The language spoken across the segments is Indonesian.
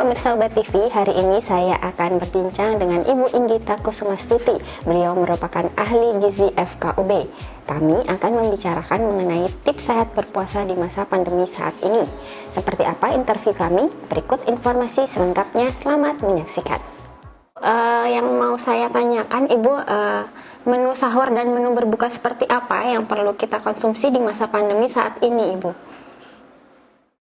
pemirsa Obat TV, hari ini saya akan berbincang dengan Ibu Inggita Kusumastuti. Beliau merupakan ahli gizi FKUB. Kami akan membicarakan mengenai tips sehat berpuasa di masa pandemi saat ini. Seperti apa interview kami? Berikut informasi selengkapnya, selamat menyaksikan. Yang mau saya tanyakan Ibu, menu sahur dan menu berbuka seperti apa yang perlu kita konsumsi di masa pandemi saat ini, Ibu?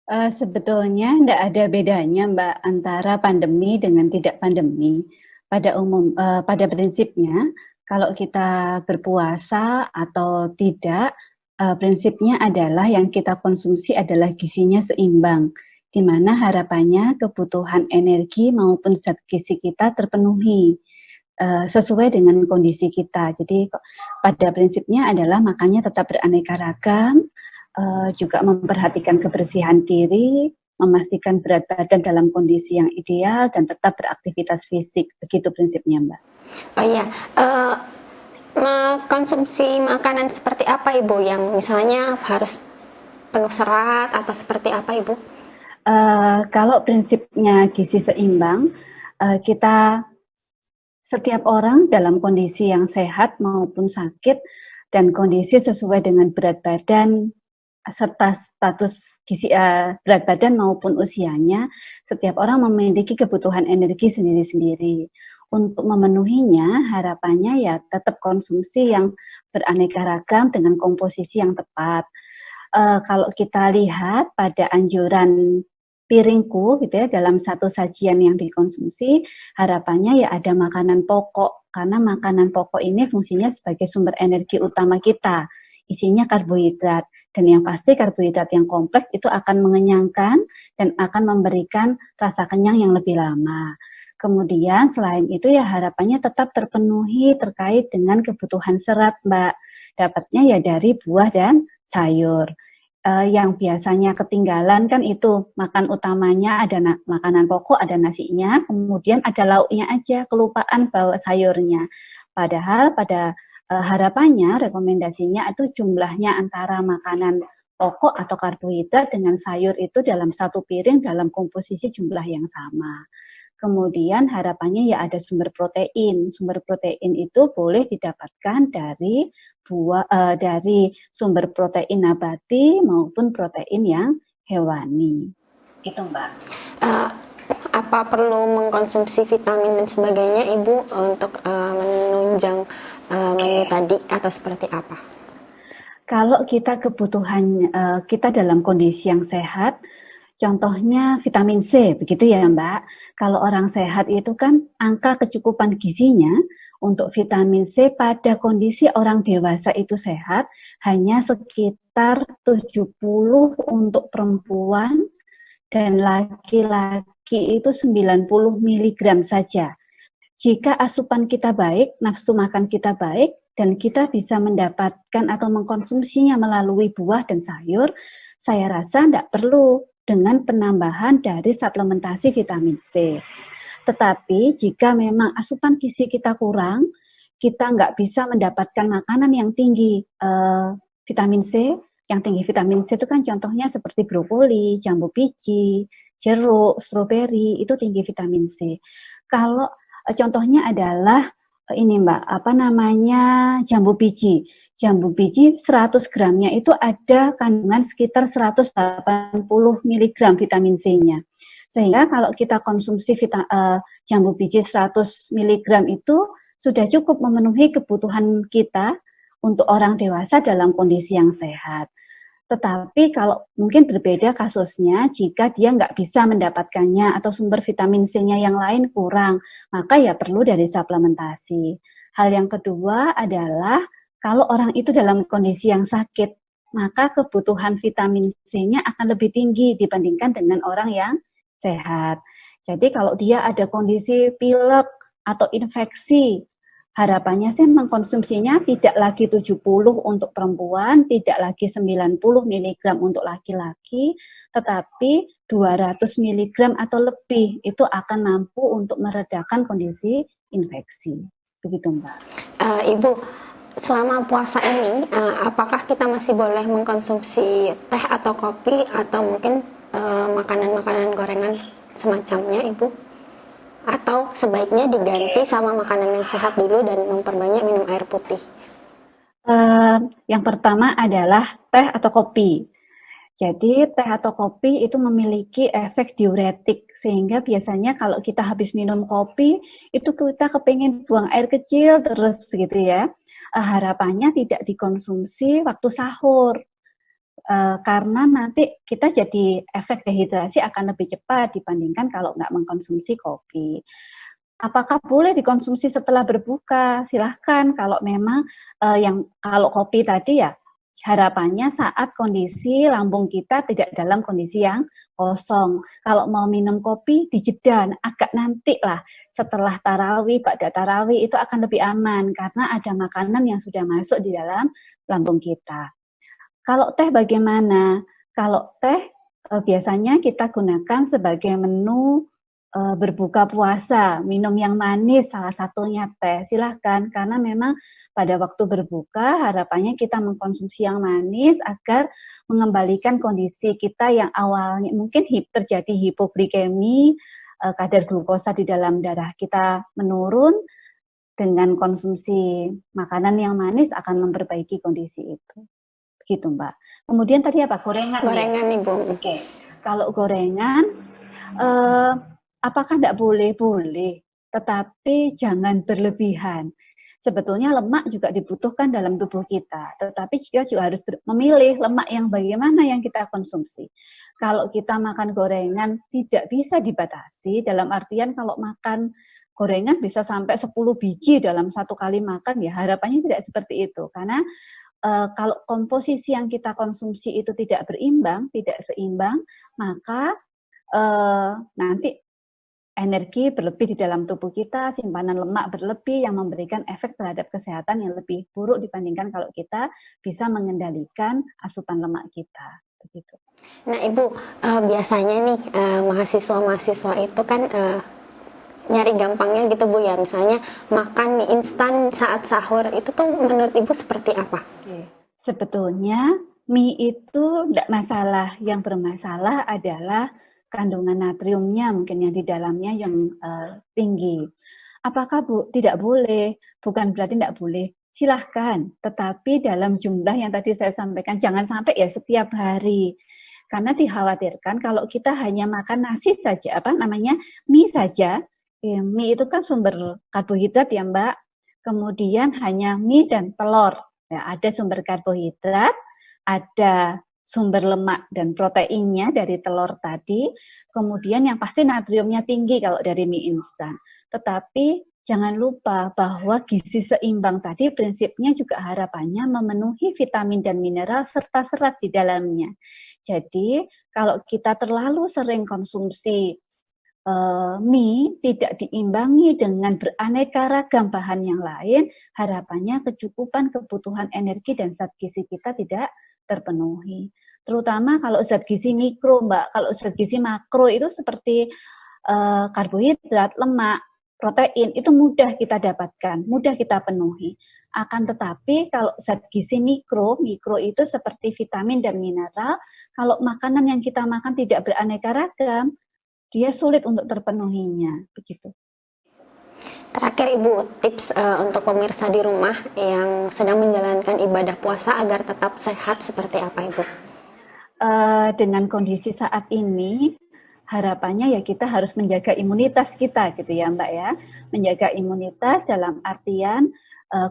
Sebetulnya tidak ada bedanya, Mbak, antara pandemi dengan tidak pandemi. Pada prinsipnya, kalau kita berpuasa atau tidak, prinsipnya adalah yang kita konsumsi adalah gizinya seimbang, di mana harapannya kebutuhan energi maupun zat gizi kita terpenuhi sesuai dengan kondisi kita. Jadi pada prinsipnya adalah makannya tetap beraneka ragam, juga memperhatikan kebersihan diri, memastikan berat badan dalam kondisi yang ideal, dan tetap beraktivitas fisik. Begitu prinsipnya, Mbak. Oh iya, konsumsi makanan seperti apa Ibu yang misalnya harus penuh serat atau seperti apa Ibu? Kalau prinsipnya gizi seimbang, setiap orang dalam kondisi yang sehat maupun sakit dan kondisi sesuai dengan berat badan serta status gizi berat badan maupun usianya, setiap orang memiliki kebutuhan energi sendiri-sendiri. Untuk memenuhinya, harapannya ya tetap konsumsi yang beraneka ragam dengan komposisi yang tepat. Kalau kita lihat pada anjuran piringku gitu ya, dalam satu sajian yang dikonsumsi, harapannya ya ada makanan pokok, karena makanan pokok ini fungsinya sebagai sumber energi utama kita. Isinya karbohidrat, dan yang pasti karbohidrat yang kompleks itu akan mengenyangkan dan akan memberikan rasa kenyang yang lebih lama. Kemudian selain itu ya harapannya tetap terpenuhi terkait dengan kebutuhan serat, Mbak. Dapatnya ya dari buah dan sayur. Yang biasanya ketinggalan kan itu makan utamanya ada makanan pokok, ada nasinya, kemudian ada lauknya aja, kelupaan bawa sayurnya. Padahal pada harapannya, rekomendasinya itu jumlahnya antara makanan pokok atau karbohidrat dengan sayur itu dalam satu piring dalam komposisi jumlah yang sama. Kemudian harapannya ya ada sumber protein. Sumber protein itu boleh didapatkan dari dari sumber protein nabati maupun protein yang hewani. Itu, Mbak. Apa perlu mengkonsumsi vitamin dan sebagainya Ibu untuk menunjang menu tadi atau seperti apa? Kalau kita kebutuhan kita dalam kondisi yang sehat, contohnya vitamin C, begitu ya Mbak. Kalau orang sehat itu kan angka kecukupan gizinya untuk vitamin C pada kondisi orang dewasa itu sehat hanya sekitar 70 untuk perempuan dan laki-laki itu 90 mg saja. Jika asupan kita baik, nafsu makan kita baik, dan kita bisa mendapatkan atau mengkonsumsinya melalui buah dan sayur, saya rasa tidak perlu dengan penambahan dari suplementasi vitamin C. Tetapi jika memang asupan gizi kita kurang, kita nggak bisa mendapatkan makanan yang tinggi vitamin C. Yang tinggi vitamin C itu kan contohnya seperti brokoli, jambu biji, jeruk, stroberi, itu tinggi vitamin C. Kalau contohnya adalah ini Mbak, jambu biji. Jambu biji 100 gramnya itu ada kandungan sekitar 180 mg vitamin C-nya. Sehingga kalau kita konsumsi jambu biji 100 mg itu sudah cukup memenuhi kebutuhan kita untuk orang dewasa dalam kondisi yang sehat. Tetapi kalau mungkin berbeda kasusnya jika dia nggak bisa mendapatkannya atau sumber vitamin C-nya yang lain kurang, maka ya perlu dari suplementasi. Hal yang kedua adalah kalau orang itu dalam kondisi yang sakit, maka kebutuhan vitamin C-nya akan lebih tinggi dibandingkan dengan orang yang sehat. Jadi kalau dia ada kondisi pilek atau infeksi, harapannya sih mengkonsumsinya tidak lagi 70 untuk perempuan, tidak lagi 90 mg untuk laki-laki, tetapi 200 mg atau lebih itu akan mampu untuk meredakan kondisi infeksi. Begitu, Mbak. Ibu, selama puasa ini, apakah kita masih boleh mengkonsumsi teh atau kopi atau mungkin makanan-makanan gorengan? semacamnya Ibu? Atau sebaiknya diganti sama makanan yang sehat dulu dan memperbanyak minum air putih? Yang pertama adalah teh atau kopi. Jadi teh atau kopi itu memiliki efek diuretik, sehingga biasanya kalau kita habis minum kopi, itu kita kepingin buang air kecil terus begitu ya. Harapannya tidak dikonsumsi waktu sahur, karena nanti kita jadi efek dehidrasi akan lebih cepat dibandingkan kalau nggak mengkonsumsi kopi. Apakah boleh dikonsumsi setelah berbuka? Silahkan kalau memang kalau kopi tadi ya harapannya saat kondisi lambung kita tidak dalam kondisi yang kosong. Kalau mau minum kopi dijeda agak nanti lah setelah tarawih, ba'da tarawih itu akan lebih aman karena ada makanan yang sudah masuk di dalam lambung kita. Kalau teh bagaimana? Kalau teh biasanya kita gunakan sebagai menu berbuka puasa, minum yang manis salah satunya teh, silahkan. Karena memang pada waktu berbuka harapannya kita mengkonsumsi yang manis agar mengembalikan kondisi kita yang awalnya mungkin terjadi hipoglikemi, kadar glukosa di dalam darah kita menurun, dengan konsumsi makanan yang manis akan memperbaiki kondisi itu. Gitu, Mbak. Kemudian tadi apa? Gorengan ya? Gorengan Ibu. Oke. Kalau gorengan, eh, apakah tidak boleh? Boleh. Tetapi jangan berlebihan. Sebetulnya lemak juga dibutuhkan dalam tubuh kita. Tetapi kita juga harus memilih lemak yang bagaimana yang kita konsumsi. Kalau kita makan gorengan tidak bisa dibatasi, dalam artian kalau makan gorengan bisa sampai 10 biji dalam satu kali makan, ya harapannya tidak seperti itu. Karena kalau komposisi yang kita konsumsi itu tidak berimbang, tidak seimbang, maka nanti energi berlebih di dalam tubuh kita, simpanan lemak berlebih yang memberikan efek terhadap kesehatan yang lebih buruk dibandingkan kalau kita bisa mengendalikan asupan lemak kita. Begitu. Nah Ibu, biasanya nih mahasiswa-mahasiswa itu kan nyari gampangnya gitu Bu ya, misalnya makan mie instan saat sahur, itu tuh menurut Ibu seperti apa? Oke. Sebetulnya mie itu tidak masalah, yang bermasalah adalah kandungan natriumnya mungkin yang di dalamnya yang tinggi. Apakah tidak boleh? Bukan berarti tidak boleh. Silahkan, tetapi dalam jumlah yang tadi saya sampaikan, jangan sampai ya setiap hari. Karena dikhawatirkan kalau kita hanya makan nasi saja, mie saja, ya, mie itu kan sumber karbohidrat ya Mbak. Kemudian hanya mie dan telur. Ya, ada sumber karbohidrat, ada sumber lemak dan proteinnya dari telur tadi, kemudian yang pasti natriumnya tinggi kalau dari mie instan. Tetapi jangan lupa bahwa gizi seimbang tadi prinsipnya juga harapannya memenuhi vitamin dan mineral serta serat di dalamnya. Jadi kalau kita terlalu sering konsumsi mie tidak diimbangi dengan beraneka ragam bahan yang lain, harapannya kecukupan kebutuhan energi dan zat gizi kita tidak terpenuhi. Terutama kalau zat gizi mikro, Mbak. Kalau zat gizi makro itu seperti karbohidrat, lemak, protein, itu mudah kita dapatkan, mudah kita penuhi. Akan tetapi kalau zat gizi mikro itu seperti vitamin dan mineral, kalau makanan yang kita makan tidak beraneka ragam, dia sulit untuk terpenuhinya, begitu. Terakhir Ibu, tips untuk pemirsa di rumah yang sedang menjalankan ibadah puasa agar tetap sehat seperti apa Ibu? Dengan kondisi saat ini, harapannya ya kita harus menjaga imunitas kita gitu ya Mbak ya. Menjaga imunitas dalam artian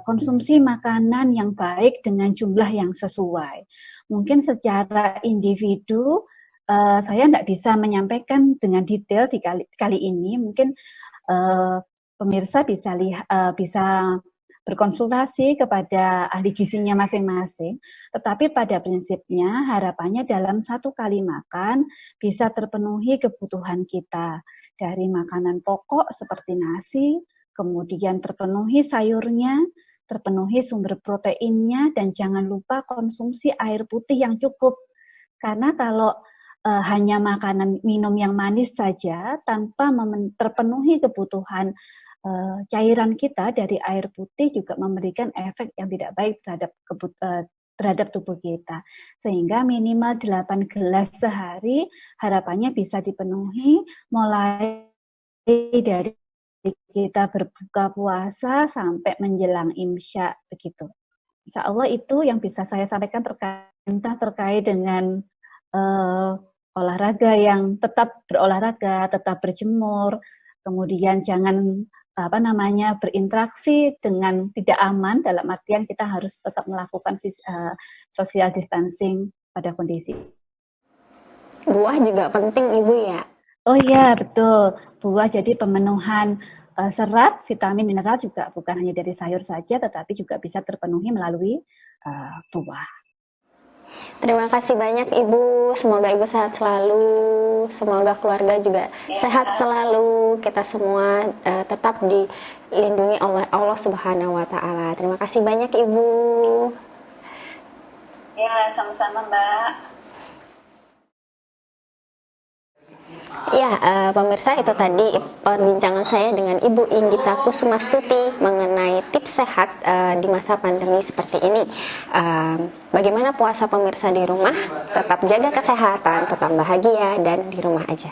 konsumsi makanan yang baik dengan jumlah yang sesuai. Mungkin secara individu saya tidak bisa menyampaikan dengan detail di kali ini. Mungkin pemirsa bisa berkonsultasi kepada ahli gizinya masing-masing. Tetapi pada prinsipnya harapannya dalam satu kali makan bisa terpenuhi kebutuhan kita dari makanan pokok seperti nasi, kemudian terpenuhi sayurnya, terpenuhi sumber proteinnya, dan jangan lupa konsumsi air putih yang cukup. Karena kalau hanya makanan minum yang manis saja tanpa terpenuhi kebutuhan cairan kita dari air putih juga memberikan efek yang tidak baik terhadap terhadap tubuh kita. Sehingga minimal 8 gelas sehari harapannya bisa dipenuhi mulai dari kita berbuka puasa sampai menjelang Imsya begitu. Insya Allah itu yang bisa saya sampaikan terkait dengan olahraga, yang tetap berolahraga, tetap berjemur, kemudian jangan berinteraksi dengan tidak aman, dalam artian kita harus tetap melakukan social distancing pada kondisi. Buah juga penting Ibu ya? Oh iya, betul. Buah jadi pemenuhan serat, vitamin, mineral juga bukan hanya dari sayur saja, tetapi juga bisa terpenuhi melalui buah. Terima kasih banyak Ibu, semoga Ibu sehat selalu, semoga keluarga juga sehat selalu, kita semua tetap dilindungi oleh Allah Subhanahu wa Ta'ala. Terima kasih banyak Ibu. Ya, sama-sama Mbak. Ya, pemirsa, itu tadi perbincangan saya dengan Ibu Inggita Kusumastuti mengenai tips sehat di masa pandemi seperti ini. Bagaimana puasa pemirsa di rumah? Tetap jaga kesehatan, tetap bahagia, dan di rumah aja.